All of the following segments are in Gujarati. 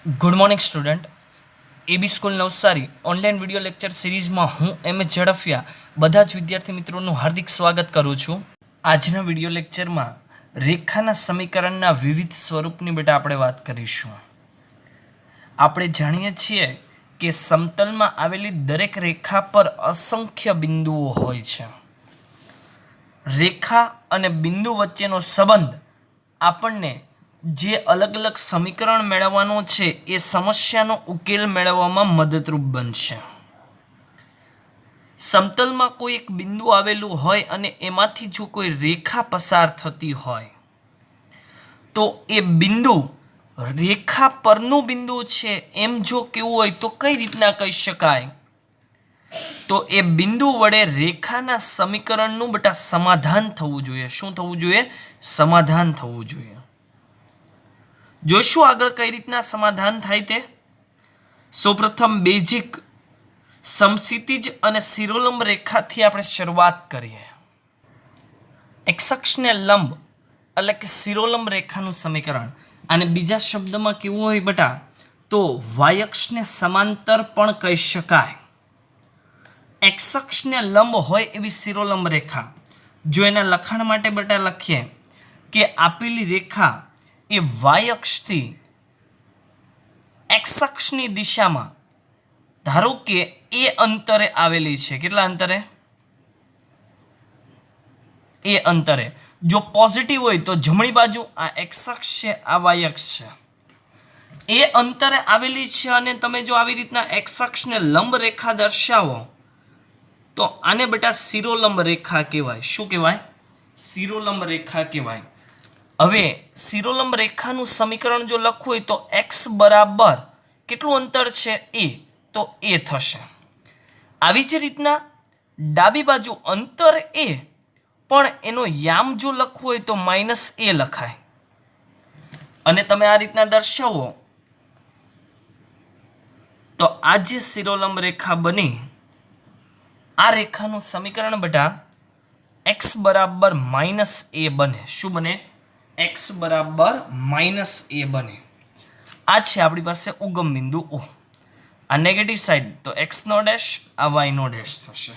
Good morning student. AB school Navsari online video lecture સિરીઝમાં હું એમ એ ઝડફિયા બધા જ વિદ્યાર્થી મિત્રોનું હાર્દિક સ્વાગત કરું છું. આજના વિડીયો લેક્ચરમાં રેખાના સમીકરણના વિવિધ સ્વરૂપની બેટા આપણે વાત કરીશું. આપણે જાણીએ છીએ કે સમતલમાં આવેલી દરેક રેખા પર અસંખ્ય બિંદુઓ હોય છે. રેખા અને બિંદુ વચ્ચેનો સંબંધ આપણને જે અલગ અલગ સમીકરણ મેળવવાનો છે એ સમસ્યાનો ઉકેલ મેળવવામાં મદદરૂપ બનશે. સમતલમાં કોઈ એક બિંદુ આવેલું હોય અને એમાંથી જો કોઈ રેખા પસાર થતી હોય તો એ બિંદુ રેખા પરનું બિંદુ છે એમ જો કેવું હોય તો કઈ રીતના કહી શકાય? તો એ બિંદુ વડે રેખાના સમીકરણનું બેટા સમાધાન થવું જોઈએ. શું થવું જોઈએ? સમાધાન થવું જોઈએ. જોશું આગળ કઈ રીતના સમાધાન થાય તે. સૌપ્રથમ બેઝિક સમક્ષિતિજ અને શિરોલંબ રેખાથી આપણે શરૂઆત કરીએ. એક્સ અક્ષને લંબ એટલે કે શિરોલંબ રેખાનું સમીકરણ, અને બીજા શબ્દમાં કેવું હોય બેટા તો વાય અક્ષને સમાંતર પણ કહી શકાય. એક્સ અક્ષને લંબ હોય એવી શિરોલંબ રેખા, જો એના લખાણ માટે બેટા લખીએ કે આપેલી રેખા એ વાય અક્ષથી એક્સ અક્ષની દિશામાં ધારો કે એ અંતરે આવેલી છે. કેટલા અંતરે? એ અંતરે. જો પોઝિટિવ હોય તો જમણી બાજુ આ એક્સ અક્ષ છે, આ વાય અક્ષ છે, એ અંતરે આવેલી છે. અને તમે જો આવી રીતના એક્સ અક્ષને લંબ રેખા દર્શાવો તો આને બેટા શિરોલંબ રેખા કહેવાય. શું કહેવાય? શિરોલંબ રેખા કહેવાય. હવે શિરોલંબ રેખાનું સમીકરણ જો લખવું હોય તો એક્સ બરાબર કેટલું અંતર છે? એ. તો એ થશે. આવી જ રીતના ડાબી બાજુ અંતર એ, પણ એનો યામ જો લખવું હોય તો માઇનસ એ લખાય. અને તમે આ રીતના દર્શાવો તો આ જે શિરોલંબ રેખા બની, આ રેખાનું સમીકરણ બેટા એક્સ બરાબર માઇનસ એ બને. શું બને? એક્સ બરાબર માઇનસ એ બને. આ છે આપણી પાસે ઉગમ બિંદુ ઓ. આ નેગેટિવ સાઈડ તો એક્સ નો ડેશ, આ વાય નો ડેશ થશે.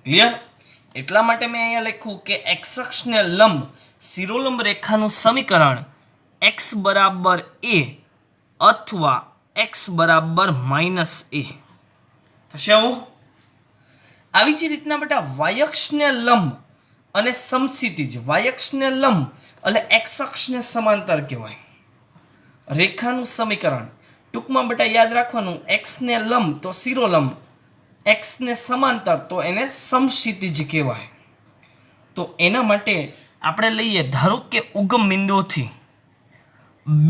ક્લિયર? એટલા માટે મેં અહીંયા લખ્યું કે એક્સ અક્ષને લંબ શિરોલંબ રેખાનું સમીકરણ એક્સ બરાબર એ અથવા એક્સ બરાબર માઇનસ એ થશે. આવું આવી જ રીતના બેટા વાય અક્ષને લંબ અને સમક્ષિતિજ, વાય અક્ષને લંબ એટલે એક્સ અક્ષને સમાંતર કહેવાય. રેખાનું સમીકરણ ટૂંકમાં બેટા યાદ રાખવાનું, એક્સને લંબ તો શિરોલંબ, એક્સને સમાંતર તો એને સમક્ષિતિજ કહેવાય. તો એના માટે આપણે લઈએ ધારો કે ઉગમ બિંદુથી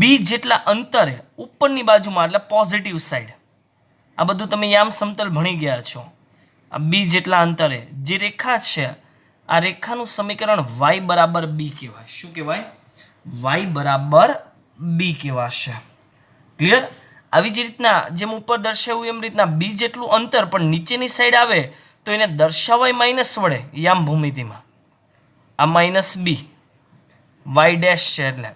બી જેટલા અંતરે ઉપરની બાજુમાં એટલે પોઝિટિવ સાઈડ, આ બધું તમે યામ સમતલ ભણી ગયા છો. આ બી જેટલા અંતરે જે રેખા છે, આ રેખાનું સમીકરણ વાય બરાબર બી કહેવાય. શું કહેવાય? વાય બરાબર બી કહેવાશે. ક્લિયર? આવી જ રીતના જેમ ઉપર દર્શાવ્યું એમ રીતના બી જેટલું અંતર પણ નીચેની સાઈડ આવે તો એને દર્શાવાય માઇનસ વડે યામ ભૂમિતિમાં. આ માઇનસ બી વાય ડેશ છે એટલે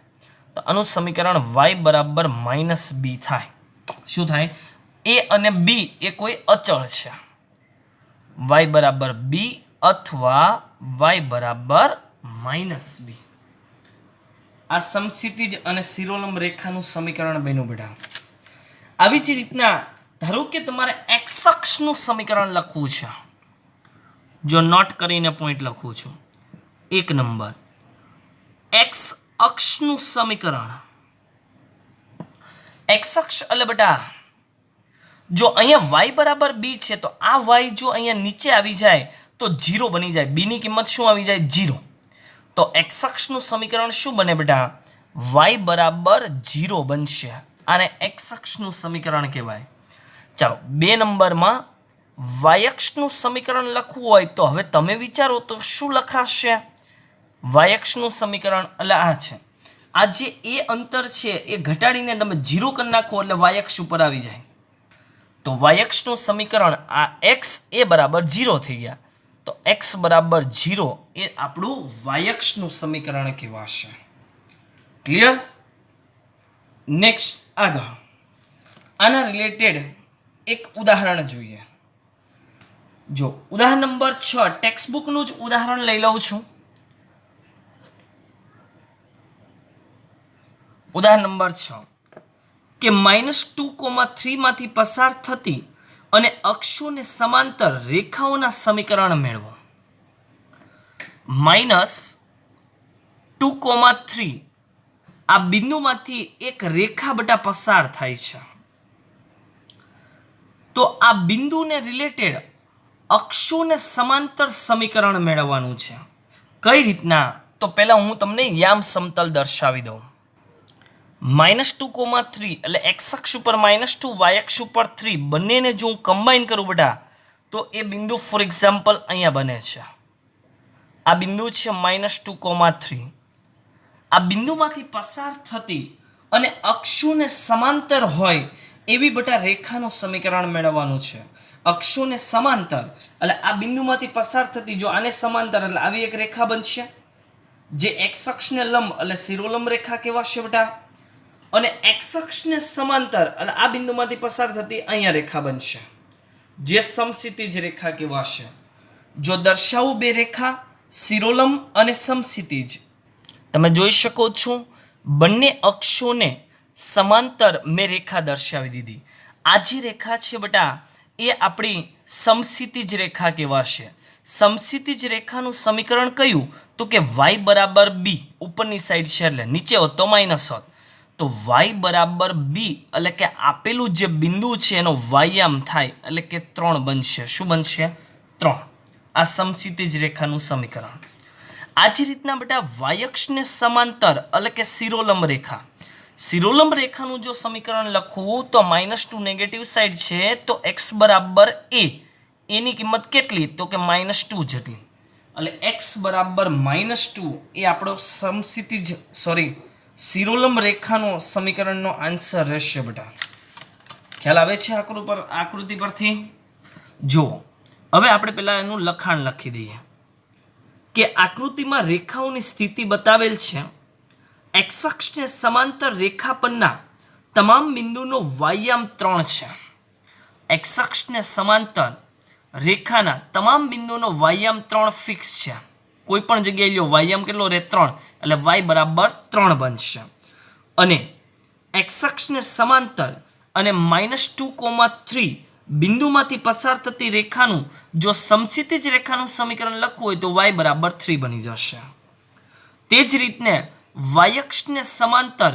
તો આનું સમીકરણ વાય બરાબર માઇનસ બી થાય. શું થાય? એ અને બી એ કોઈ અચળ છે. વાય બરાબર બી અથવા વાય બરાબર માઇનસ બી. આ સમક્ષિતિજ અને શિરોલંબ રેખાનું સમીકરણ બન્યું બેટા. આવી જ રીતના ધારો કે તમારે એક્સ અક્ષનું સમીકરણ લખવું છે. જો નોટ કરીને પોઈન્ટ લખું છું. 1 નંબર એક્સ અક્ષનું સમીકરણ. એક્સ અક્ષ એટલે બેટા જો અહીંયા વાય બરાબર બી છે તો આ વાય જો અહીંયા નીચે આવી જાય તો 0 બની જાય. બી ની કિંમત શું આવી જાય? 0. તો એક્સ અક્ષનું સમીકરણ શું બને બેટા? વાય બરાબર 0 બનશે. આને એક્સ અક્ષનું સમીકરણ કહેવાય. ચાલો 2 નંબરમાં વાય અક્ષનું સમીકરણ લખવું હોય તો હવે તમે વિચારો તો શું લખાશે? વાય અક્ષનું સમીકરણ એટલે આ છે. આ જે એ અંતર છે એ ઘટાડીને તમે 0 કરી નાખો એટલે વાય અક્ષ ઉપર આવી જાય. તો વાય અક્ષનું સમીકરણ આ એક્સ એ બરાબર 0 થઈ ગયા. તો એક્સ બરાબર 0 એ આપણું વાય અક્ષનું સમીકરણ કહેવાશે. ક્લિયર? નેક્સ્ટ આગળ આના રિલેટેડ એક ઉદાહરણ જોઈએ. જો ઉદાહરણ નંબર 6 ટેક્સ્ટ બુકનું જ ઉદાહરણ લઈ લઉં છું. ઉદાહરણ નંબર 6 કે -2,3 માંથી પસાર થતી અને અક્ષોને સમાંતર રેખાઓના સમીકરણ મેળવો. -2,3 આ બિંદુમાંથી એક રેખા બટા પસાર થાય છે. તો આ બિંદુને રિલેટેડ અક્ષોને સમાંતર સમીકરણ મેળવવાનું છે. કઈ રીતના? તો પહેલા હું તમને યામ સમતલ દર્શાવી દઉં. -2,3 એટલે x અક્ષ ઉપર -2 y અક્ષ ઉપર 3 બંનેને જો હું કમ્બાઈન કરું બેટા તો એ બિંદુ ફોર એક્ઝામ્પલ અહીંયા બને છે. આ બિંદુ છે -2,3. આ બિંદુમાંથી પસાર થતી અને અક્ષોને સમાંતર હોય એવી બેટા રેખાનું સમીકરણ મેળવવાનું છે. અક્ષોને સમાંતર એટલે આ બિંદુમાંથી પસાર થતી, જો આને સમાંતર એટલે આવી એક રેખા બનશે જે x અક્ષને લંબ એટલે શિરોલંબ રેખા કહેવાશે બેટા. અને x અક્ષને સમાંતર એટલે આ બિંદુમાંથી પસાર થતી અહીંયા રેખા બનશે જે સમક્ષિતિજ રેખા કહેવાશે. જો દર્શાવું બે રેખા શિરોલંબ અને સમક્ષિતિજ, તમે જોઈ શકો છો બંને અક્ષોને સમાંતર મેં રેખા દર્શાવી દીધી. આ જે રેખા છે બેટા એ આપણી સમક્ષિતિજ રેખા કહેવાશે. સમક્ષિતિજ રેખાનું સમીકરણ કયું? તો કે y બરાબર b, ઉપરની સાઈડ છે એટલે નીચે હોત તો માઇનસ હોત. તો y બરાબર b એટલે કે આપેલું જે બિંદુ છે એનો વાયામ થાય એટલે કે 3 બનશે. શું બનશે? 3. આ સમક્ષિતિજ રેખાનું સમીકરણ. આ જ રીતના બેટા y અક્ષને સમાંતર એટલે કે શિરોલંબ રેખા. શિરોલંબ રેખાનું જો સમીકરણ લખવું તો -2 નેગેટિવ સાઈડ છે તો x બરાબર a, એની કિંમત કેટલી? તો કે -2 જેટલી. એટલે x બરાબર -2 એ આપણો સમક્ષિતિજ શિરોલંબ રેખાનો સમીકરણનો આન્સર રહેશે બેટા. ખ્યાલ આવે છે આકૃતિ પરથી? જો હવે આપણે પહેલા એનું લખાણ લખી દઈએ કે આકૃતિમાં રેખાઓની સ્થિતિ બતાવેલ છે. x અક્ષને સમાંતર રેખા પરના તમામ બિંદુનો વાયામ 3 છે. x અક્ષને સમાંતર રેખાના તમામ બિંદુનો વાયામ 3 ફિક્સ છે. કોઈ પણ જગ્યાએ લ્યો વાયામ કેટલો રહે? 3. એટલે y બરાબર 3 બનશે. અને x અક્ષને સમાંતર અને -2,3 બિંદુમાંથી પસાર થતી રેખાનું જો સમક્ષિતિજ રેખાનું સમીકરણ લખવું હોય તો y બરાબર 3 બની જશે. તે જ રીતને y અક્ષને સમાંતર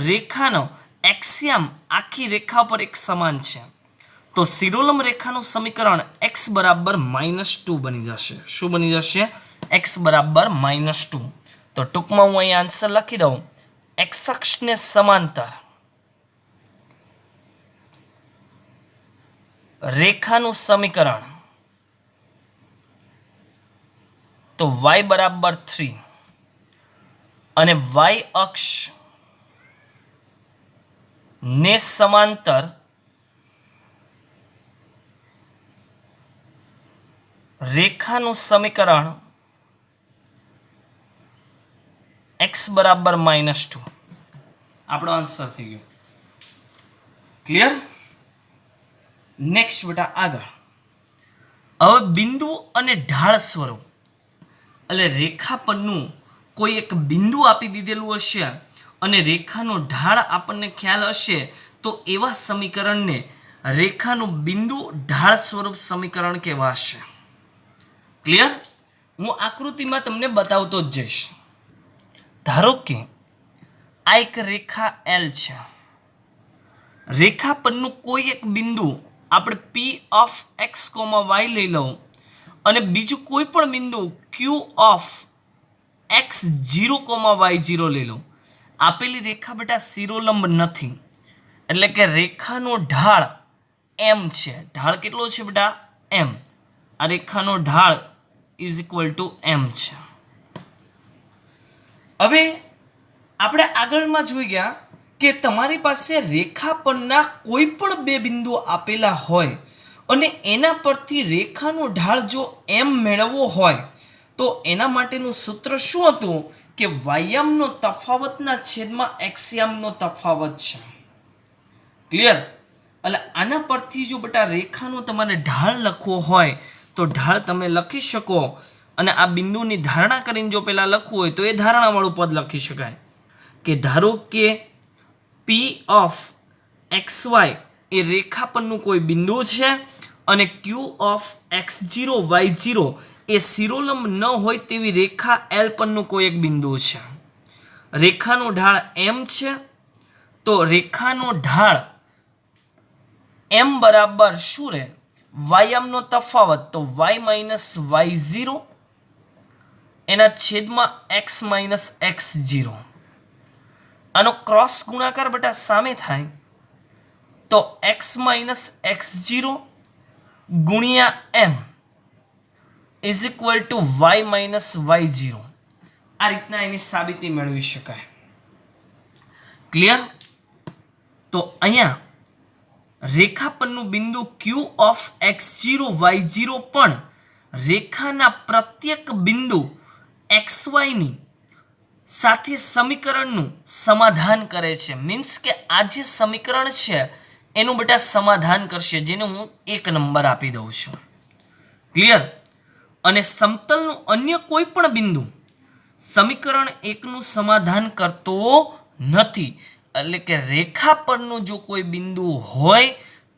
રેખાનો એક્સિયમ આખી રેખા પર એક સમાન છે. તો શિરોલંબ રેખાનું સમીકરણ x બરાબર -2 બની જશે. શું બની જશે? x બરાબર -2. તો ટૂંકમાં હું અહીં આન્સર લખી દઉં. x અક્ષને સમાંતર રેખાનું સમીકરણ તો y બરાબર 3 અને y અક્ષ ને સમાંતર રેખાનું સમીકરણ x બરાબર -2. આપણો આન્સર થઈ ગયો. ક્લિયર? નેક્સ્ટ બેટા આગળ. હવે બિંદુ અને ઢાળ સ્વરૂપ એટલે રેખા પરનું કોઈ એક બિંદુ આપી દીધેલું હશે અને રેખાનો ઢાળ આપણને ખ્યાલ હશે તો એવા સમીકરણને રેખાનું બિંદુ ઢાળ સ્વરૂપ સમીકરણ કહેવાશે. ક્લિયર? હું આકૃતિમાં તમને બતાવતો જ જઈશ. ધારો કે આ એક રેખા L છે. રેખા પરનું કોઈ એક બિંદુ આપણે P of x, y લઈ લઉં અને બીજું કોઈ પણ બિંદુ Q of x0, y0 લઈ લઉં. આપેલી રેખા બેટા શિરોલંબ નથી એટલે કે રેખાનો ઢાળ m છે. ઢાળ કેટલો છે બેટા? m. આ રેખાનો ઢાળ ઇઝ ઇક્વલ ટુ m છે. હવે આપણે આગળમાં જોઈ ગયા કે તમારી પાસે રેખા પરના કોઈ પણ બે બિંદુ આપેલા હોય અને એના પરથી રેખાનો ઢાળ જો m મેળવવો હોય તો એના માટેનું સૂત્ર શું હતું? કે વાયામનો તફાવતના છેદમાં એક્સિયમનો તફાવત છે. ક્લિયર? એટલે આના પરથી જો બેટા રેખાનો તમારે ઢાળ લખવો હોય તો ઢાળ તમે લખી શકો, અને આ બિંદુની ધારણા કરીને જો પહેલાં લખવું હોય તો એ ધારણાવાળું પદ લખી શકાય કે ધારો કે પી ઓફ એક્સ વાય એ રેખા પરનું કોઈ બિંદુ છે અને ક્યુ ઓફ x0 y0 એ શિરોલંબ ન હોય તેવી રેખા એલ પરનું કોઈ એક બિંદુ છે. રેખાનો ઢાળ એમ છે, તો રેખાનો ઢાળ એમ બરાબર શું રહે? વાયામનો તફાવત, તો y માઇનસ y0 એના છેદમાં x માઇનસ x0. આનો ક્રોસ ગુણાકાર બેટા સામે થાય તો x માઇનસ x0 ગુણ્યા m is equal to y minus y0. આ રીતના એની સાબિતી મેળવી શકાય. ક્લિયર? તો અહીંયા રેખા પરનું બિંદુ q ઓફ x0 y0 પણ રેખાના પ્રત્યેક બિંદુ xy ની સાથે સમીકરણનું સમાધાન કરે છે. મીન્સ કે આ જે સમીકરણ છે એનું બેટા સમાધાન કરશે, જેને હું 1 નંબર આપી દઉં છું. ક્લિયર? અને સમતલનું અન્ય કોઈ પણ બિંદુ સમીકરણ 1 નું સમાધાન કરતો નથી. એટલે કે રેખા પરનું જો કોઈ બિંદુ હોય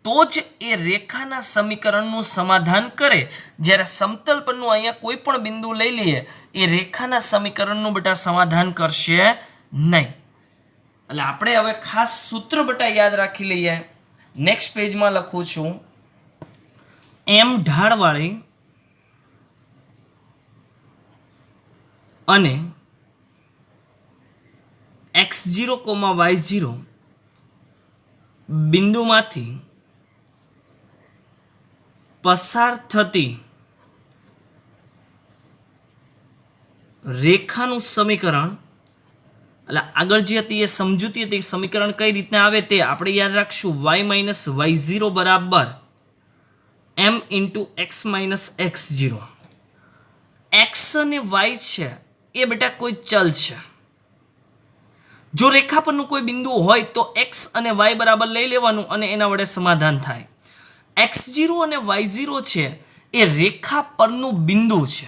તો જ એ રેખાના સમીકરણનું સમાધાન કરે. જ્યારે સમતલ પરનું અહીંયા કોઈ પણ બિંદુ લઈ લઈએ એ રેખાના સમીકરણનું બેટા સમાધાન કરશે નહીં. એટલે આપણે હવે ખાસ સૂત્ર બેટા યાદ રાખી લઈએ. નેક્સ્ટ પેજમાં લખું છું, એમ ઢાળવાળી અને x0, y0 બિંદુમાંથી પસાર થતી રેખાનું સમીકરણ, એટલે આગળ જે હતી એ સમજૂતી હતી, સમીકરણ કઈ રીતના આવે તે આપણે યાદ રાખશું. y માઇનસ y0 બરાબર m into x minus x0. x અને y છે એ બેટા કોઈ ચલ છે. જો રેખા પરનું કોઈ બિંદુ હોય તો x અને y બરાબર લઈ લેવાનું અને એના વડે સમાધાન થાય. x0 અને y0 છે એ રેખા પરનું બિંદુ છે.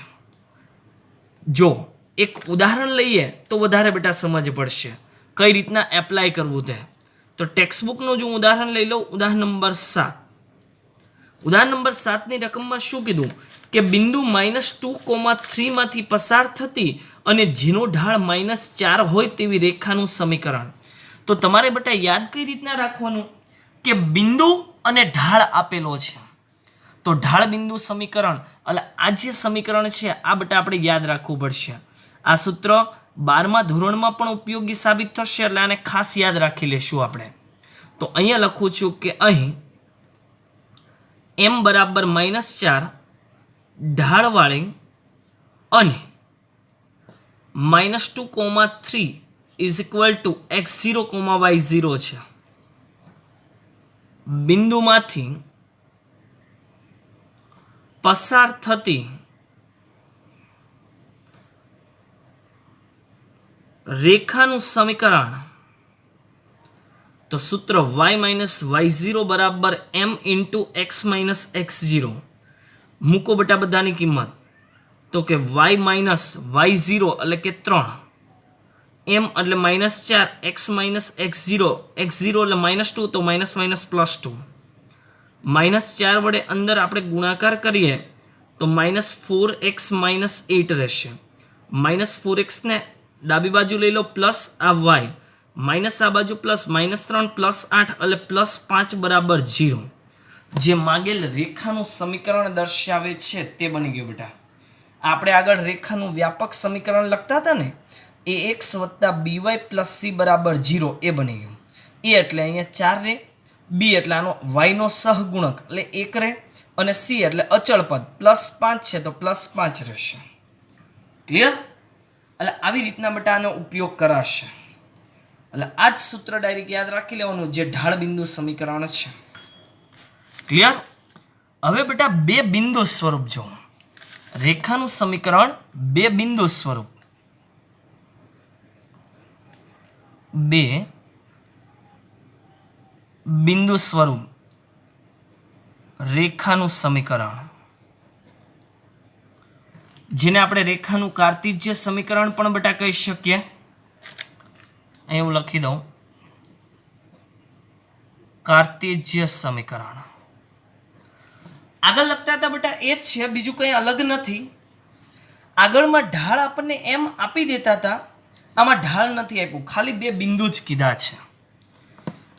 જો એક ઉદાહરણ લઈએ તો વધારે બેટા સમજ પડશે કઈ રીતના એપ્લાય કરવું તે. તો ટેક્સ્ટબુકનું જો ઉદાહરણ લઈ લઉં, ઉદાહરણ નંબર 7. ઉદાહરણ નંબર 7ની રકમમાં શું કીધું કે બિંદુ -2,3 માંથી પસાર થતી અને જેનો ઢાળ -4 હોય તેવી રેખાનું સમીકરણ. તો તમારે બેટા યાદ કઈ રીતના રાખવાનું કે બિંદુ અને ઢાળ આપેલો છે, તો ઢાળ બિંદુ સમીકરણ, એટલે આ જે સમીકરણ છે આ બેટા આપણે યાદ રાખવું પડશે. આ સૂત્ર 12મા ધોરણમાં પણ ઉપયોગી સાબિત થશે, એટલે આને ખાસ યાદ રાખી લેશું આપણે. તો અહીંયા લખું છું કે અહીં m બરાબર -4 ઢાળવાળી અને -2,3 is equal to x0, y0 છે. બિંદુમાંથી પસાર થતી રેખાનું સમીકરણ, તો સૂત્ર y માઇનસ y0 બરાબર m into x minus x0. મૂકો બેટા બધાની કિંમત, તો કે y માઇનસ y0 એટલે કે 3, m એટલે -4, x માઇનસ x0 એટલે -2, તો માઇનસ +2. -4 વડે અંદર આપણે ગુણાકાર કરીએ તો -4x -8 રહેશે. -4x ને ડાબી બાજુ લઈ લો, પ્લસ આ y, માઇનસ આ બાજુ પ્લસ, -3 +8 એટલે +5 બરાબર 0. જે માગેલ રેખાનું સમીકરણ દર્શાવે છે તે બની ગયું બેટા. આપણે આગળ રેખાનું વ્યાપક સમીકરણ લખતા હતા ને, ax + by + c બરાબર 0 એ બની ગયું. એ એટલે અહીંયા 4 રે, b એટલે આનો y નો સહગુણક એટલે 1 રે, અને c એટલે અચળ પદ +5 છે તો +5 રહેશે. ક્લિયર? એટલે આવી રીતના બેટા આનો ઉપયોગ કરાશે. એટલે આ જ સૂત્ર ડાયરેક્ટ યાદ રાખી લેવાનું જે ઢાળ બિંદુ સમીકરણ છે. ક્લિયર? હવે બેટા બે બિંદુ સ્વરૂપ જો રેખાનું સમીકરણ બે બિંદુ સ્વરૂપ, બે બિંદુ સ્વરૂપ રેખાનું સમીકરણ, જેને આપણે રેખાનું કાર્તિજ્ય સમીકરણ પણ બેટા કહી શકીએ. અહીં હું લખી દઉં, કાર્તિજ્ય સમીકરણ. આગળ લખતા હતા બેટા એ જ છે, બીજું કંઈ અલગ નથી. આગળમાં ઢાળ આપણને એમ આપી દેતા હતા, આમાં ઢાળ નથી આપ્યું, ખાલી બે બિંદુ જ કીધા છે.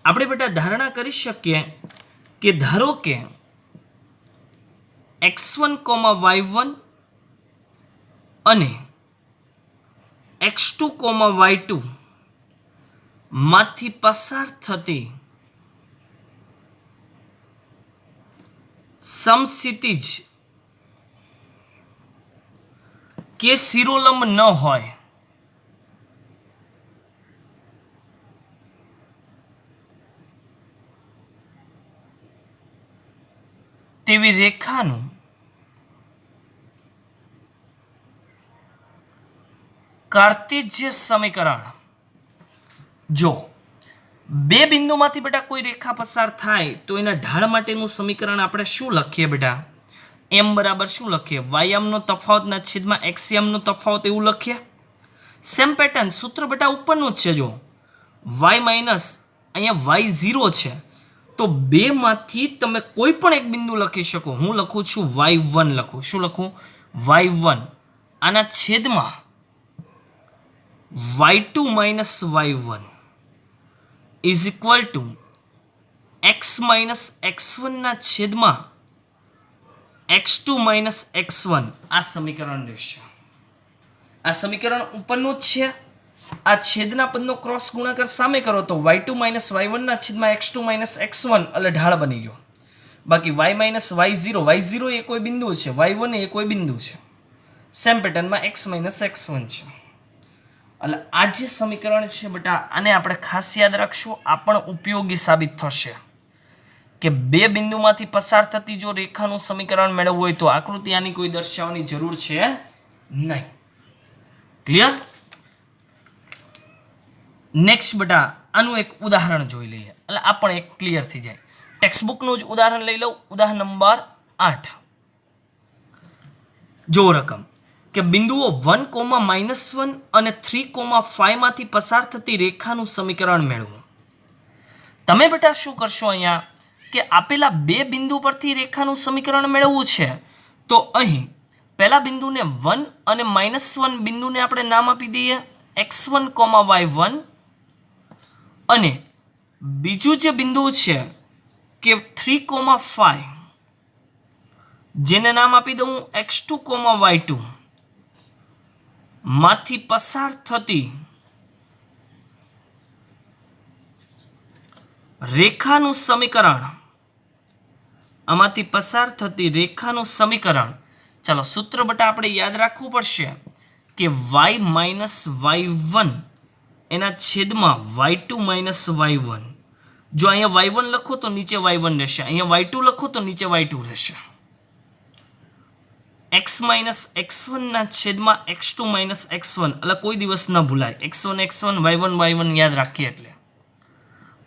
આપણે બેટા ધારણા કરી શકીએ કે ધારો કે x1, y1 અને x2, y2 માંથી પસાર થતી સમક્ષિતિજ કે શિરોલંબ ન હોય તેવી રેખાનું કાર્તિજ્ય સમીકરણ. જો બે બિંદુમાંથી બેટા કોઈ રેખા પસાર થાય તો એના ઢાળ માટેનું સમીકરણ આપણે શું લખીએ બેટા? m બરાબર શું લખીએ? yમનો તફાવતના છેદમાં xmનો તફાવત, એવું લખીએ. સેમ પેટર્ન સૂત્ર બેટા ઉપરનું જ છે. જો y માઇનસ અહીંયા y0 છે તો બેમાંથી તમે કોઈ પણ એક બિંદુ લખી શકો. હું લખું છું y1 લખું. શું લખું? y1 આના છેદમાં y2 minus y1 is equal to x minus x1 ના છેદમાં x2 માઇનસ x1. આ સમીકરણ રહેશે. આ સમીકરણ ઉપરનું જ છે. આ છેદના પદનો ક્રોસ ગુણાકાર સામે કરો તો y2 માઇનસ y1 ના છેદમાં x2 માઇનસ x1 એટલે ઢાળ બની ગયો. બાકી y માઇનસ y0 એ કોઈ બિંદુ છે, y1 એ કોઈ બિંદુ છે. સેમ પેટર્નમાં x માઇનસ x1 છે. એટલે આ જે સમીકરણ છે બેટા, આને આપણે ખાસ યાદ રાખશું. આ પણ ઉપયોગી સાબિત થશે કે બે બિંદુમાંથી પસાર થતી જો રેખાનું સમીકરણ મેળવવું હોય તો આકૃતિ આની કોઈ દર્શાવવાની જરૂર છે નહીં. ક્લિયર? નેક્સ્ટ બેટા આનું એક ઉદાહરણ જોઈ લઈએ એટલે આ પણ એક ક્લિયર થઈ જાય. ટેક્સ્ટબુકનું જ ઉદાહરણ લઈ લઉં. ઉદાહરણ નંબર 8. જો રકમ કે બિંદુઓ 1, -1 અને 3, 5 માંથી પસાર થતી રેખાનું સમીકરણ મેળવો. તમે બેટા શું કરશો? અહીંયા કે આપેલા બે બિંદુ પરથી રેખાનું સમીકરણ મેળવવું છે તો અહીં પહેલા બિંદુને 1 અને -1 બિંદુને આપણે નામ આપી દઈએ x1, y1 અને બીજું જે બિંદુ છે કે 3, 5 જેને નામ આપી દઉં x2, y2 માંથી પસાર થતી રેખાનું સમીકરણ. આમાંથી પસાર થતી રેખાનું સમીકરણ. ચાલો સૂત્ર બેટા આપણે યાદ રાખવું પડશે કે y માઇનસ y1 એના છેદમાં y2 માઇનસ y1. જો અહીંયા y1 લખો તો નીચે y1 રહેશે, અહીંયા y2 લખો તો નીચે y2 રહેશે. x માઇનસ x1 ના છેદમાં x2 માઇનસ x1 એટલે કોઈ દિવસ ન ભૂલાય. x1 x1 y1 યાદ રાખીએ એટલે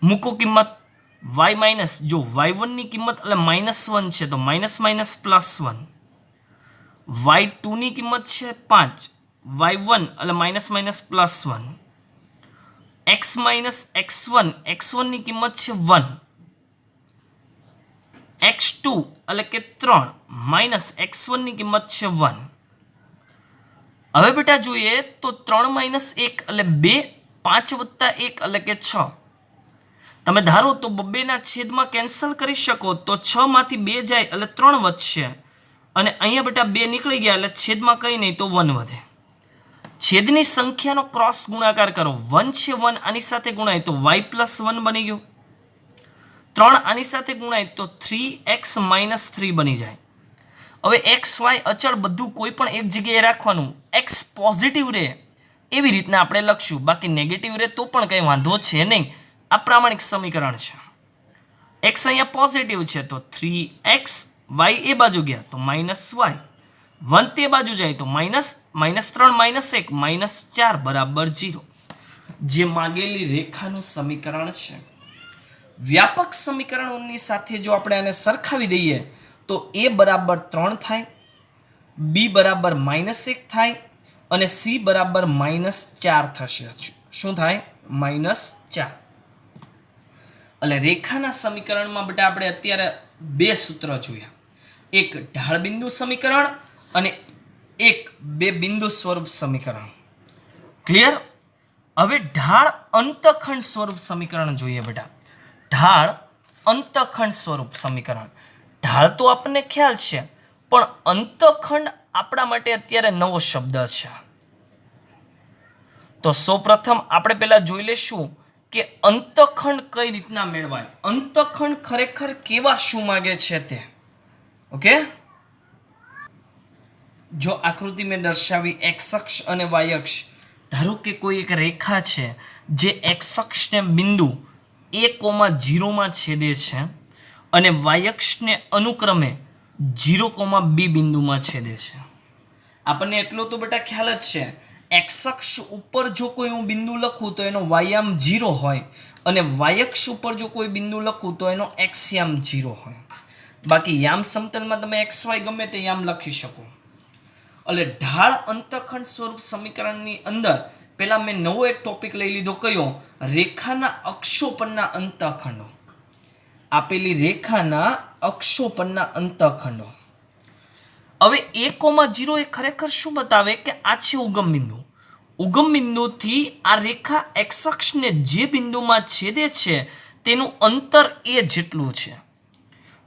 મૂકો કિંમત. y માઇનસ જો y1 ની કિંમત એટલે -1 છે તો માઇનસ માઇનસ +1. y2 ની કિંમત છે 5, y1 એટલે minus minus +1. x minus x1 ની કિંમત છે 1, x2 એટલે કે 3 માઇનસ x1 ની કિંમત છે 1. હવે બેટા જોઈએ તો 3 માઇનસ 1 એટલે 2, 5 વત્તા 1 એટલે કે 6. તમે ધારો તો બબ્બેના છેદમાં કેન્સલ કરી શકો તો 6 માંથી 2 જાય એટલે 3 વધશે અને અહીંયા બેટા 2 નીકળી ગયા એટલે છેદમાં કંઈ નહીં તો 1 વધે. છેદની સંખ્યાનો ક્રોસ ગુણાકાર કરો. 1 છે 1 આની સાથે ગુણાય તો y પ્લસ 1 બની ગયું. 3 આની સાથે ગુણાય તો 3x માઇનસ 3 બની જાય. હવે x y અચળ બધું કોઈ પણ એક જગ્યાએ રાખવાનું. x પોઝિટિવ રહે એવી રીતના આપણે લખશું, બાકી નેગેટિવ રહે તો પણ કંઈ વાંધો છે નહીં. આ પ્રામાણિક સમીકરણ છે. x અહીંયા પોઝિટિવ છે તો 3x, y એ બાજુ ગયા તો -y, 1 તે બાજુ જાય તો -3 -1 -4 બરાબર 0. જે માગેલી રેખાનું સમીકરણ છે. વ્યાપક સમીકરણોની સાથે જો આપણે આને સરખાવી દઈએ તો a બરાબર 3 થાય, b બરાબર -1 થાય અને c બરાબર -4 થશે. શું થાય? -4. એટલે રેખાના સમીકરણમાં બેટા આપણે અત્યારે બે સૂત્ર જોયા, એક ઢાળ બિંદુ સમીકરણ અને એક બે બિંદુ સ્વરૂપ સમીકરણ. ક્લિયર? હવે ઢાળ અંતખંડ સ્વરૂપ સમીકરણ જોઈએ બેટા. ઢાળ અંતખંડ સ્વરૂપ સમીકરણ. ઢાળ તો આપણને ખ્યાલ છે, પણ અંતખંડ આપણા માટે અત્યારે નવો શબ્દ છે. તો સૌપ્રથમ આપણે પહેલા જોઈ લેશું કે અંતખંડ કઈ રીતના મેળવાય, અંતખંડ ખરેખર કેવા શું માગે છે તે. ઓકે, જો આકૃતિ મેં દર્શાવી એક્સ અક્ષ અને વાય અક્ષ, ધારો કે કોઈ એક રેખા છે જે એક્સ અક્ષને બિંદુ a,0 માં છેદે છે અને વાય અક્ષને અનુક્રમે 0,b બિંદુમાં છેદે છે. આપણને એટલો તો બેટા ખ્યાલ જ છે, એક્સ અક્ષ ઉપર જો કોઈ હું બિંદુ લખું તો એનો વાયામ 0 હોય અને વાય અક્ષ ઉપર જો કોઈ બિંદુ લખું તો એનો એક્સ યામ 0 હોય. બાકી યામ સમતલમાં તમે એક્સ વાય ગમે તે યામ લખી શકો. એટલે ઢાળ અંતખંડ સ્વરૂપ સમીકરણની અંદર પહેલા મેં નવો એક ટોપિક લઈ લીધો, કયો? રેખાના અક્ષો પરના અંતખંડો. આપેલી રેખાના અક્ષો પરના અંતખંડો. હવે a,0 એ ખરેખર શું બતાવે કે આ છે ઉગમ બિંદુ. ઉગમ બિંદુથી આ રેખા એક્સ અક્ષને જે બિંદુમાં છેદે છે તેનું અંતર a જેટલું છે.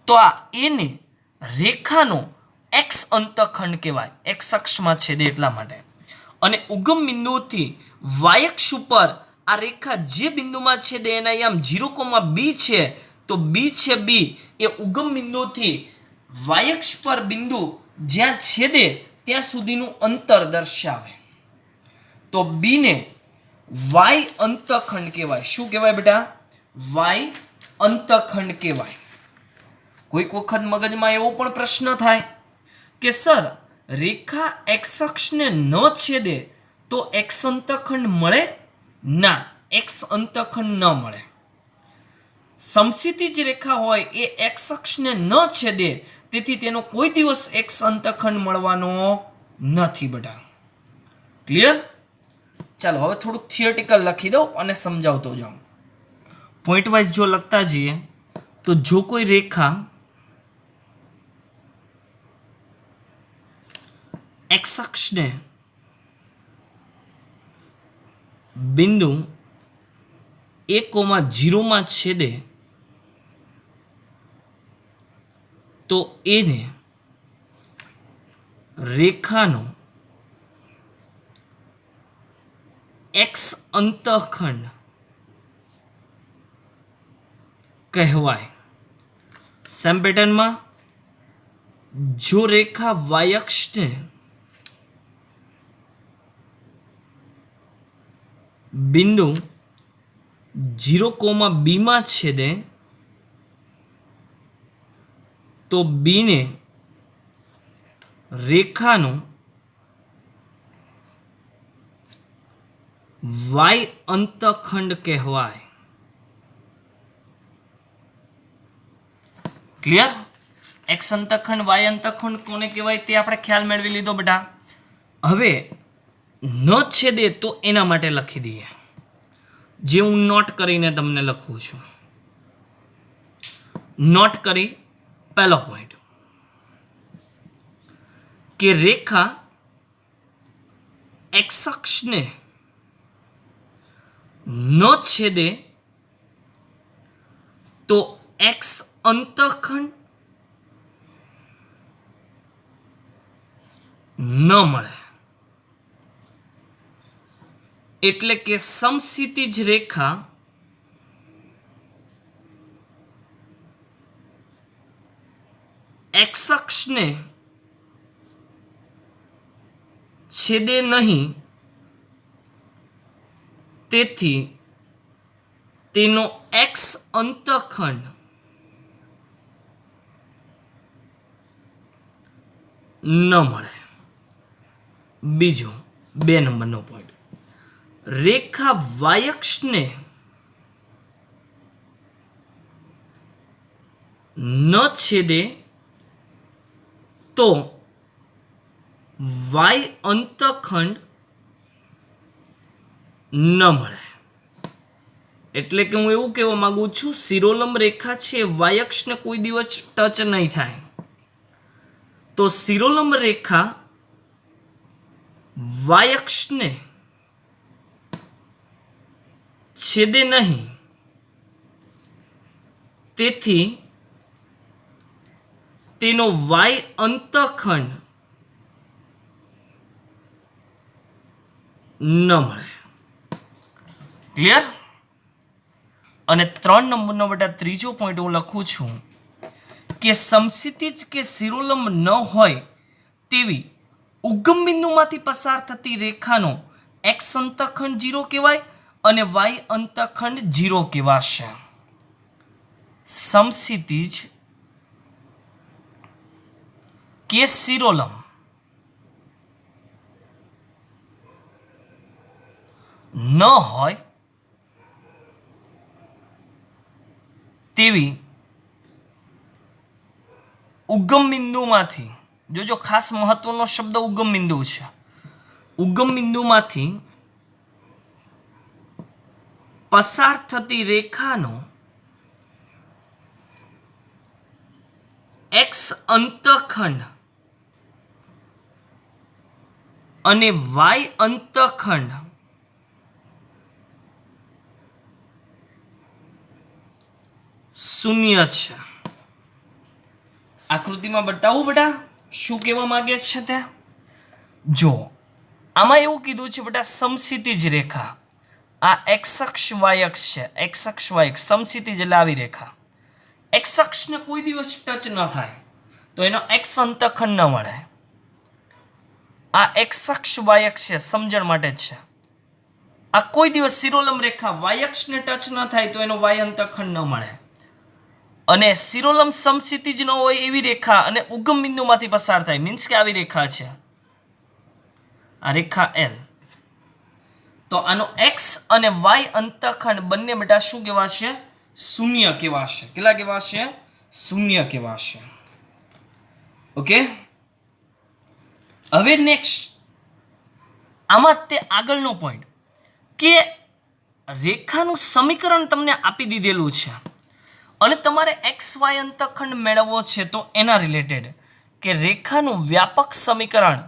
તો આ a ને રેખાનો એક્સ અંતખંડ કહેવાય, એક્સ અક્ષમાં છેદે એટલા માટે. અને ઉગમ બિંદુથી વાય અક્ષ ઉપર આ રેખા જે બિંદુમાં છેદે એના યામ 0,b છે. તો b છે b એ ઉગમ બિંદુથી વાય અક્ષ પર બિંદુ જ્યાં છેદે ત્યાં સુધીનું અંતર દર્શાવે. તો b ને વાય અંતખંડ કહેવાય. શું કહેવાય બેટા? વાય અંતખંડ કહેવાય. કોઈક વખત મગજમાં એવો પણ પ્રશ્ન થાય કે સર, રેખા એક્સ અક્ષને ન છેદે તો એક્સ અંતખંડ મળે? ના, એક્સ અંતખંડ ન મળે. સમક્ષિતિજ રેખા હોય એ એક્સ અક્ષને ન છેદે, તેથી તેનો કોઈ દિવસ એક્સ અંતખંડ મળવાનો નથી બેટા. ક્લિયર? ચાલો હવે થોડુંક થિયરિટિકલ લખી દઉં અને સમજાવતો જાઉં. પોઈન્ટ વાઇઝ જો લખતા જઈએ તો જો કોઈ રેખા એક્સ અક્ષને બિંદુ a,0 માં છેદે તો એને રેખાનો એક્સ અંતખંડ કહેવાય. સેમ પેટર્નમાં જો રેખા વાય અક્ષને બિંદુ 0,b માં છેદે તો b ને રેખાનો વાય અંતખંડ કહેવાય. ક્લિયર? એક્સ અંતખંડ વાય અંતખંડ કોને કહેવાય તે આપણે ખ્યાલ મેળવી લીધો બેટા. હવે ન છેદે તો એના માટે લખી દઈએ, જે હું નોટ કરીને તમને લખું છું. નોટ કરી પહેલો પોઈન્ટ કે રેખા એક્સ અક્ષને ન છેદે તો એક્સ અંતખંડ ન મળે. એટલે કે સમક્ષિતિજ રેખા એક્સ અક્ષને છેદે નહીં, તેથી તેનો એક્સ અંતખંડ ન મળે. બીજો 2 નંબરનો પોઈન્ટ, રેખા વાય અક્ષને ન છેદે તો વાય અંતખંડ ન મળે. એટલે કે હું એવું કહેવા માંગુ છું, શિરોલંબ રેખા છે વાય અક્ષને કોઈ દિવસ ટચ નહીં થાય. તો શિરોલંબ રેખા વાય અક્ષને છેદે નહીં, તેથી તેનો વાય અંતખંડ ન મળે. ક્લિયર? અને 3 નંબરનો બેટા ત્રીજો પોઈન્ટ હું લખું છું કે સમક્ષિતિજ કે શિરોલંબ ન હોય તેવી ઉગમ બિંદુમાંથી પસાર થતી રેખાનો એક્સ અંતખંડ 0 કહેવાય અને વાય અંતખંડ 0 કહેવાશે. સમક્ષિતિજ કે શિરોલંબ ન હોય તેવી ઉગમ બિંદુમાંથી, જોજો ખાસ મહત્વનો શબ્દ ઉગમ બિંદુ છે, ઉગમ બિંદુમાંથી પસાર થતી રેખાનો એક્સ અંતખંડ અને વાય અંતખંડ શૂન્ય છે. આકૃતિમાં બતાવું બેટા શું કહેવા માંગે છે ત્યાં? જો આમાં એવું કીધું છે બેટા, સમક્ષિતિજ રેખા, આ એક્સ અક્ષ વાય અક્ષ છે, એક્સ અક્ષ વાય અક્ષ, સમક્ષિતિજ એટલે આવી રેખા. એક્સ અક્ષને કોઈ દિવસ ટચ ન થાય તો એનો એક્સ અંતખંડ ન મળે. આ એક્સ અક્ષ વાય અક્ષ છે, સમજણ માટે જ છે. આ કોઈ દિવસ શિરોલંબ રેખા વાય અક્ષને ટચ ન થાય તો એનો વાય અંતખંડ ન મળે. અને શિરોલંબ સમક્ષિતિજ ન હોય એવી રેખા અને ઉગમ બિંદુમાંથી પસાર થાય, મીન્સ કે આવી રેખા છે, આ રેખા એલ, તો આનો એક્સ અને વાય અંતખંડ બંને બેટા શું કહેવાશે? શૂન્ય કહેવાશે. કેટલા કહેવાશે? શૂન્ય કહેવાશે. ઓકે, હવે નેક્સ્ટ આમાં તે આગળનો પોઈન્ટ કે રેખાનું સમીકરણ તમને આપી દીધેલું છે અને તમારે એક્સ વાય અંતખંડ મેળવવો છે, તો એના રિલેટેડ કે રેખાનું વ્યાપક સમીકરણ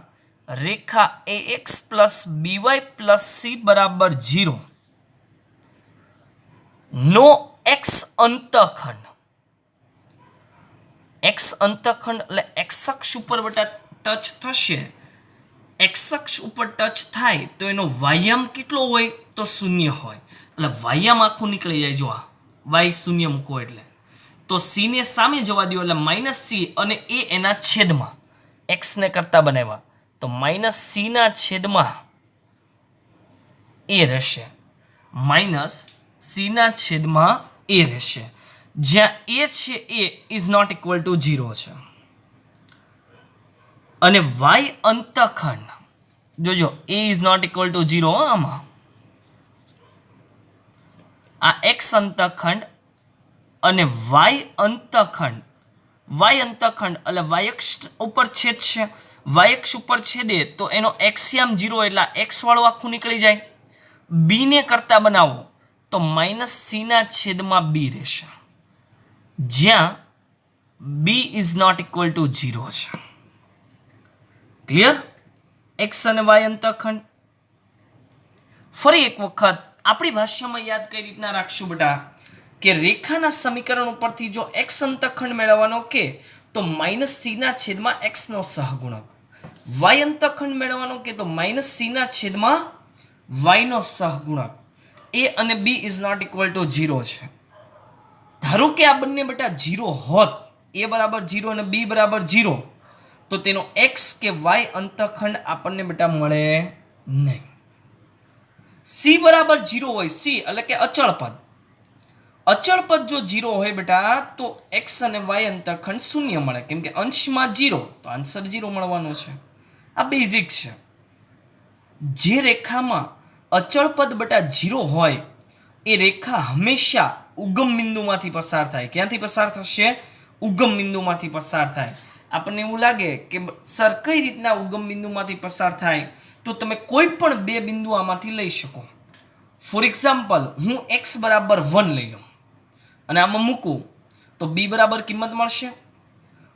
રેખા ax plus by plus c બરાબર 0 નો એક્સ અંતખંડ, એક્સ અંતખંડ એટલે એક્સ અક્ષ ઉપર બેટા ટચ થશે, એક્સ અક્ષ ઉપર ટચ થાય તો એનો વાયામ કેટલો હોય? તો શૂન્ય હોય. એટલે વાયામ આખું નીકળી જાય. જો આ વાય શૂન્ય મૂકો એટલે તો સી ને સામે જવા દો એટલે માઇનસ સી અને એ એના છેદમાં એક્સને કરતા બનાવ્યા તો માઇનસ સી ના છેદમાં એ રહેશે, માઇનસ સી ના છેદમાં એ રહેશે, જ્યાં એ છે એ ઇઝ નોટ ઇક્વલ ટુ 0 છે. અને વાય અંતખંડ જોજો એ ઇઝ નોટ ઇક્વલ ટુ 0. આમાં આ એક્સ અંતખંડ અને વાય અંતખંડ એટલે વાય અક્ષ ઉપર છેદ છે, વાય અક્ષ ઉપર છેદે તો એનો એક્સિયામ 0 એટલે એક્સ વાળું આખું નીકળી જાય. બી ને કરતા બનાવો તો માઇનસ સી ના છેદમાં બી રહેશે, જ્યાં B is not equal to 0 છે. ક્લિયર? એક્સ અને વાય અંતખંડ. ફરી એક વખત આપણી ભાષામાં યાદ કઈ રીતના રાખશું બેટા કે રેખાના સમીકરણ ઉપરથી જો એક્સ અંતખંડ મેળવવાનો કે તો માઇનસ સી ના છેદમાં એક્સ નો સહગુણક, વાય અંતખંડ મેળવવાનો કે તો માઇનસ સી ના છેદમાં વાય નો સહગુણક. એ અને B is not equal to 0 છે. ધારો કે આ બંને બેટા 0 હોત, એ બરાબર 0 અને બી બરાબર 0, તો તેનો એક્સ કે વાય અંતખંડ આપણને બેટા મળે નહીં. સી બરાબર 0 હોય, સી એટલે કે અચળ પદ, અચળ પદ જો 0 હોય બેટા તો એક્સ અને વાય અંતખંડ શૂન્ય મળે, કેમ કે અંશમાં 0 તો આન્સર 0 મળવાનો છે. આ બેઝિક છે. જે રેખામાં અચળ પદ બેટા 0 હોય એ રેખા હંમેશા ઉગમ બિંદુમાંથી પસાર થાય. ક્યાંથી પસાર થશે? ઉગમ બિંદુમાંથી પસાર થાય. આપણને એવું લાગે કે સર કઈ રીતના ઉગમ બિંદુમાંથી પસાર થાય, તો તમે કોઈ પણ બે બિંદુ આમાંથી લઈ શકો. ફોર એક્ઝામ્પલ, હું x બરાબર 1 લઈ લઉં અને આમાં મૂકું તો b બરાબર કિંમત મળશે.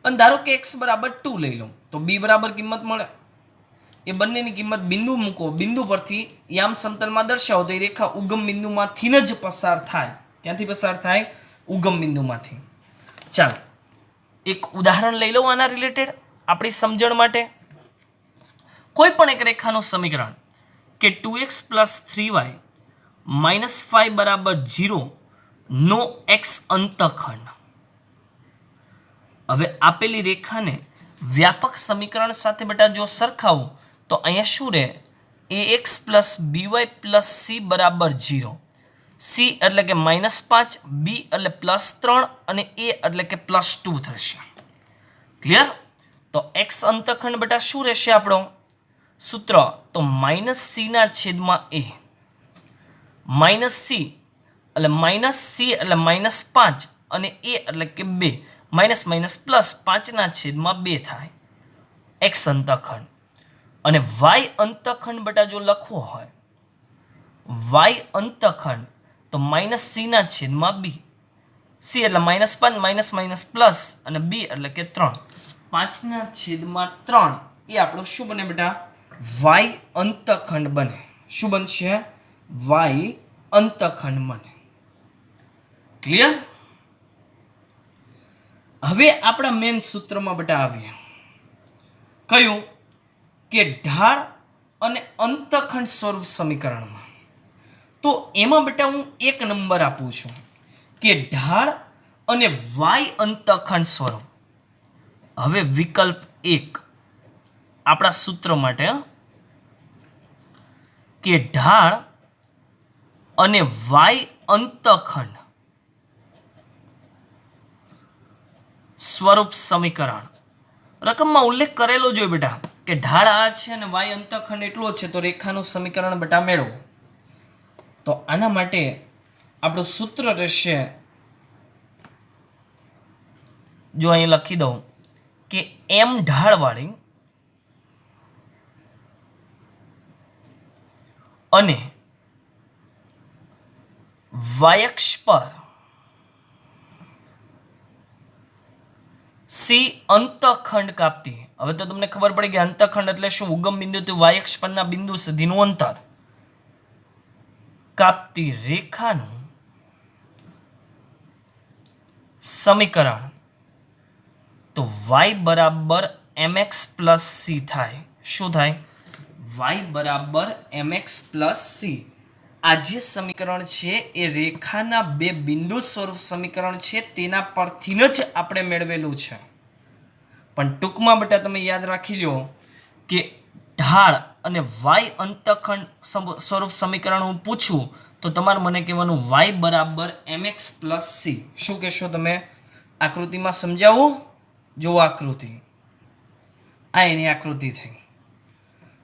અને ધારો કે x બરાબર 2 લઈ લઉં તો b બરાબર કિંમત મળે. એ બંનેની કિંમત બિંદુ મૂકો, બિંદુ પરથી યામ સમતલમાં દર્શાવો તો એ રેખા ઉગમ બિંદુમાંથી જ પસાર થાય. ક્યાંથી પસાર થાય? ઉગમ બિંદુમાંથી. ચાલો એક ઉદાહરણ લઈ લઉં આના રિલેટેડ આપણી સમજણ માટે. કોઈ પણ એક રેખાનું સમીકરણ કે 2x + 3y - 5 બરાબર 0 નો x અંતઃખંડ. હવે આપેલી રેખાને વ્યાપક સમીકરણ સાથે બેટા જો સરખાવું તો અહીંયા શું રહે? ax + by + c બરાબર 0. c એટલે કે -5, b એટલે +3 અને a એટલે કે +2 થશે. ક્લિયર? તો x અંતઃખંડ બેટા શું રહેશે આપણો સૂત્ર? તો -c ના છેદમાં a. -c એટલે -c એટલે -5 અને a એટલે કે 2. +5 ના છેદમાં 2 થાય x અંતઃખંડ. અને y અંતઃખંડ બેટા જો લખવો હોય, y અંતઃખંડ તો -c ના છેદમાં b. c એટલે -5 પ્લસ અને b એટલે કે 3. 5 ના છેદમાં 3 એ આપણો શું બને બેટા? y અંતઃખંડ બને. શું બનશે? y અંતઃખંડ બને. ક્લિયર? હવે આપણા મેન સૂત્રમાં બેટા આવીએ. કયું? કે ઢાળ અને અંતઃખંડ સ્વરૂપ સમીકરણમાં. તો એમાં બેટા હું એક નંબર આપું છું કે ઢાળ અને y અંતઃખંડ સ્વરૂપ. હવે વિકલ્પ 1 આપણા સૂત્ર માટે કે ઢાળ અને y અંતઃખંડ સ્વરૂપ સમીકરણ. રકમમાં ઉલ્લેખ કરેલો જોઈએ બેટા કે ઢાળ આ છે અને y અંતઃખંડ એટલો છે, તો રેખાનું સમીકરણ બેટા મેળવો. તો આના માટે આપણું સૂત્ર રહેશે, જો અહીં લખી દઉં કે m ઢાળવાળી અને y અક્ષ પર c અંતઃખંડ કાપતી. હવે તો તમને ખબર પડી કે અંતઃખંડ એટલે શું? ઉગમ બિંદુથી y અક્ષ પરના બિંદુ સુધીનું અંતર કાપતી રેખાનું સમીકરણ. તો y બરાબર mx + c થાય. શું થાય? y બરાબર mx + c. આ જે સમીકરણ છે એ રેખાના બે બિંદુ સ્વરૂપ સમીકરણ છે, તેના પરથી જ આપણે મેળવેલું છે. પણ ટૂંકમાં બેટા તમે યાદ રાખી લો કે ઢાળ અને y અંતઃખંડ સ્વરૂપ સમીકરણ હું પૂછું તો તમારે મને કહેવાનું y બરાબર mx + c. શું કહેશો તમે? આકૃતિમાં સમજાવું? જો આકૃતિ, આ એની આકૃતિ થઈ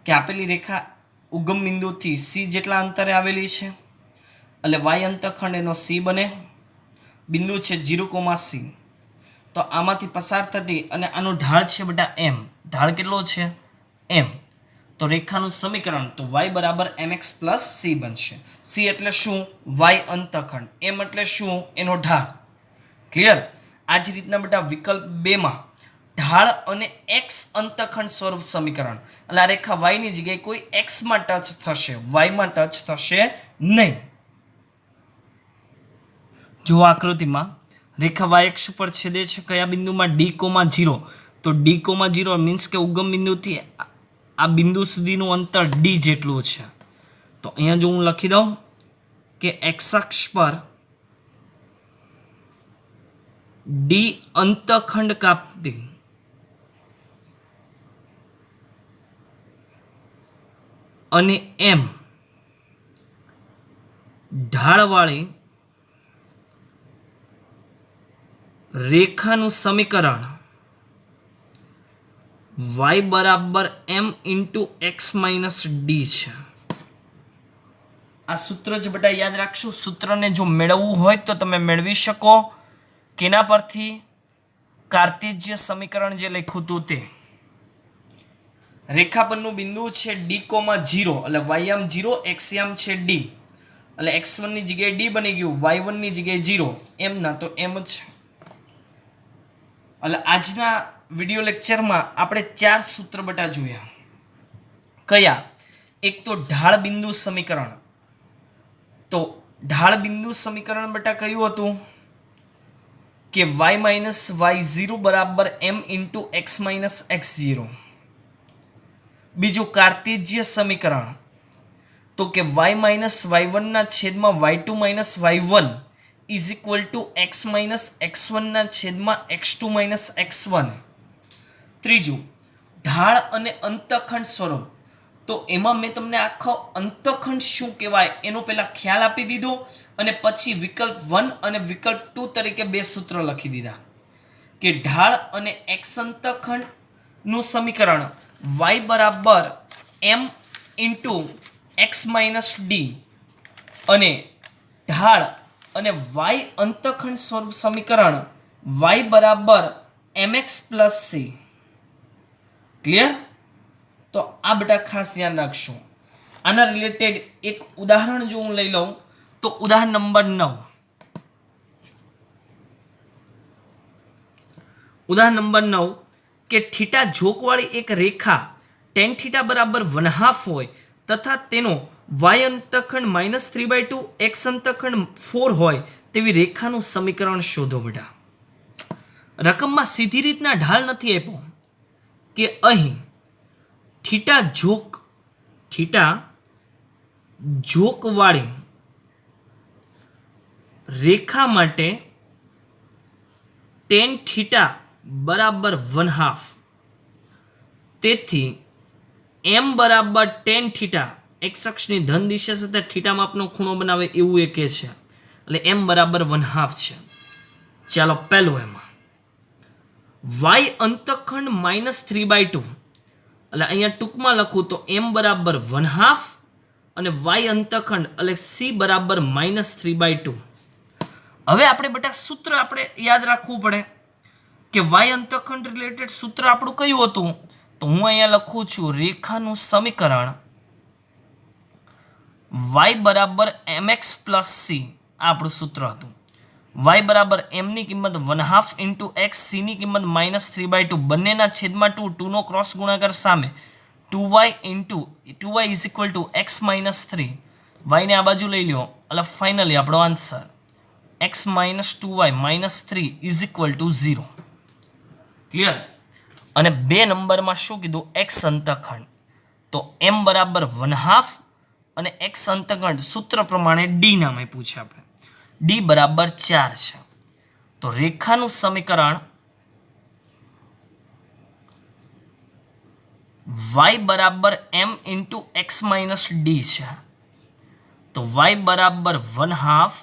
કે આપેલી રેખા ઉગમ બિંદુથી c જેટલા અંતરે આવેલી છે એટલે y અંતઃખંડ એનો c બને. બિંદુ છે 0,c. તો આમાંથી પસાર થતી અને આનો ઢાળ છે બેટા m. ઢાળ કેટલો છે? m. તો રેખાનું સમીકરણ તો y બરાબર mx + c બનશે. c એટલે શું? y અંતઃખંડ. m એટલે શું? એનો ઢાળ. ક્લિયર? આ જ રીતના બેટા વિકલ્પ 2 માં ઢાળ અને x અંતઃખંડ સ્વરૂપ સમીકરણ. એટલે આ રેખા y ની જગ્યાએ કોઈ x માં ટચ થશે, y માં ટચ થશે નહીં. જો આકૃતિમાં રેખા y અક્ષ ઉપર છેદે છે કયા બિંદુમાં? d,0. તો d,0 મીન્સ કે ઉગમ બિંદુથી આ બિંદુ સુધીનું અંતર d જેટલું છે. તો અહીંયા જો હું લખી દઉં કે x અક્ષ પર d અંતઃખંડ કાપતી અને m ઢાળવાળી રેખાનું સમીકરણ y બરાબર m × x - d છે. આ સૂત્ર જ બેટા યાદ રાખશું. સૂત્રને જો મેળવવું હોય તો તમે મેળવી શકો. કેના પરથી? કાર્ટેશિય સમીકરણ જે લખ્યું હતું તે રેખા પરનું બિંદુ છે D, 0 એટલે y આમ 0 x આમ છે D એટલે x1 ની જગ્યાએ D બની ગયું, y1 ની જગ્યાએ 0, એમ ના તો એમ જ. એટલે આજના વિડિયો લેક્ચરમાં આપણે 4 સૂત્ર બટા જોયા. કયા? એક તો ઢાળ બિંદુ સમીકરણ. તો ઢાળ બિંદુ સમીકરણ બટા કયું હતું કે y માઇનસ y0 બરાબર m into x minus x0. બીજું કાર્ટેશિય સમીકરણ, તો કે y માઇનસ y1 ના છેદમાં y2 minus y1 is equal to x minus x1 ના છેદમાં x2 માઇનસ x1. ત્રીજું ઢાળ અને અંતખંડ સ્વરૂપ. તો એમાં મેં તમને આખો અંતખંડ શું કહેવાય એનો પહેલા ખ્યાલ આપી દીધો અને પછી વિકલ્પ 1 અને વિકલ્પ 2 તરીકે બે સૂત્ર લખી દીધા કે ઢાળ અને x અંતખંડનું સમીકરણ y બરાબર m into x minus D અને ઢાળ અને y અંતખંડ સ્વરૂપ સમીકરણ y બરાબર mx પ્લસ c. ક્લિયર? તો આ બધા ખાસ ધ્યાન રાખશો. આના રિલેટેડ એક ઉદાહરણ જો હું લઈ લઉં તો ઉદાહરણ નંબર 9. ઉદાહરણ નંબર 9 કે થીટા ઝોકવાળી એક રેખા tan થીટા બરાબર 1/2 હોય તથા તેનો y અંતખંડ -3/2 x અંતખંડ 4 હોય તેવી રેખાનું સમીકરણ શોધો બેટા. રકમમાં સીધી રીતના ઢાળ નથી આપ્યો કે અહીં થીટા ઝોકવાળી રેખા માટે tan થીટા બરાબર 1/2, તેથી m બરાબર tan થીટા x અક્ષની ધન દિશા સાથે થીટા માપનો ખૂણો બનાવે એવું એ કહે છે. એટલે m બરાબર 1/2 છે. ચાલો પહેલું એમાં y અંતખંડ -3/2 એટલે અહીંયા ટૂંકમાં લખું તો m બરાબર 1/2 અને y અંતખંડ એટલે c બરાબર -3/2. હવે આપણે બેટા સૂત્ર આપણે યાદ રાખવું પડે કે y અંતખંડ રિલેટેડ સૂત્ર આપણું કયું હતું? તો હું અહીંયા લખું છું રેખાનું સમીકરણ y બરાબર mx પ્લસ c. આ આપણું સૂત્ર હતું. y બરાબર m ની કિંમત 1/2 ઇન્ટુ x, c ની કિંમત -3/2, બંનેના છેદમાં 2, 2 નો ક્રોસ ગુણાકાર સામે 2y into 2y is equal to x minus 3. y ને આ બાજુ લઈ લો એટલે ફાઇનલી આપણો answer x minus 2y minus 3 is equal to 0. Clear? અને 2 નંબરમાં શું કીધું? x અંતખંડ. તો m બરાબર 1/2 અને x અંતખંડ સૂત્ર પ્રમાણે d નામ આપ્યું છે આપણે. d બરાબર 4 છે. તો રેખાનું સમીકરણ y બરાબર m into x minus D છે. તો y બરાબર 1/2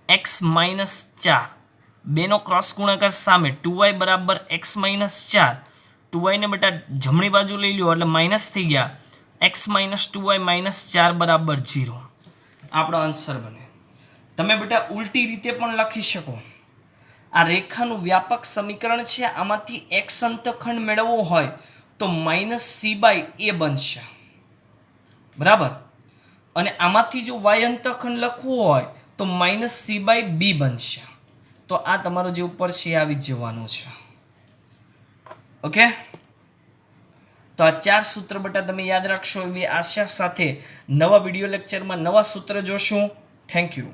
x માઇનસ 4, બેનો ક્રોસ ગુણાકાર સામે 2y બરાબર x માઇનસ 4, 2y ને બેટા જમણી બાજુ લઈ લો એટલે માઇનસ થઈ ગયા, x માઇનસ 2y માઇનસ 4 બરાબર 0. આપણો આન્સર બને. તમે બેટા ઉલટી રીતે પણ લખી શકો. આ રેખાનું વ્યાપક સમીકરણ છે, આમાંથી x અંતખંડ મેળવવો હોય તો -c/a બનશે. બરાબર? અને આમાંથી જો y અંતખંડ લખવું હોય તો -c/b બનશે. તો આ તમારો જે ઉપર છે એ આવી જ જવાનું છે. ઓકે? તો આ 4 સૂત્ર બેટા તમે યાદ રાખશો એવી આશા સાથે નવા વિડીયો લેક્ચરમાં નવા સૂત્ર જોશું. Thank you.